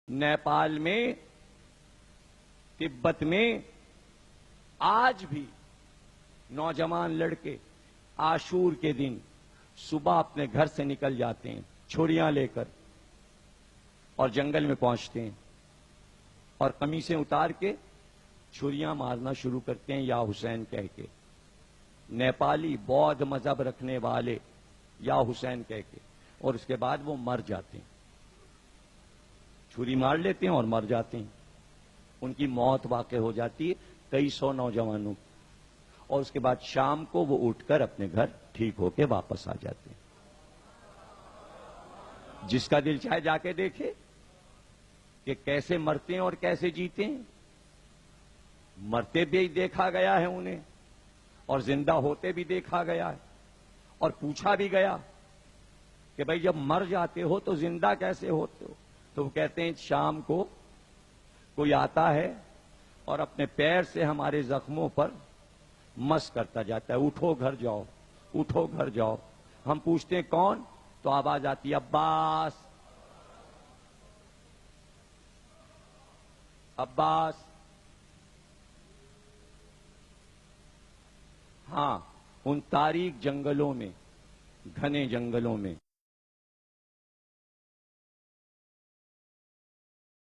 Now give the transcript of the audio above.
نیپال میں، تبت میں آج بھی نوجوان لڑکے عاشور کے دن صبح اپنے گھر سے نکل جاتے ہیں چھریاں لے کر اور جنگل میں پہنچتے ہیں اور قمیصیں اتار کے چھریاں مارنا شروع کرتے ہیں یا حسین کہہ کے. نیپالی بودھ مذہب رکھنے والے یا حسین کہہ کے، اور اس کے بعد وہ مر جاتے ہیں، چھری مار لیتے ہیں اور مر جاتے ہیں. ان کی موت واقع ہو جاتی ہے کئی سو نوجوانوں کی، اور اس کے بعد شام کو وہ اٹھ کر اپنے گھر ٹھیک ہو کے واپس آ جاتے ہیں. جس کا دل چاہے جا کے دیکھے کہ کیسے مرتے ہیں اور کیسے جیتے ہیں. مرتے بھی دیکھا گیا ہے انہیں، اور زندہ ہوتے بھی دیکھا گیا ہے، اور پوچھا بھی گیا کہ بھائی جب مر جاتے ہو تو زندہ کیسے ہوتے ہو؟ تو وہ کہتے ہیں شام کو کوئی آتا ہے اور اپنے پیر سے ہمارے زخموں پر مس کرتا جاتا ہے، اٹھو گھر جاؤ، اٹھو گھر جاؤ. ہم پوچھتے ہیں کون؟ تو آواز آتی ہے عباس، عباس. ہاں، ان تاریک جنگلوں میں، گھنے جنگلوں میں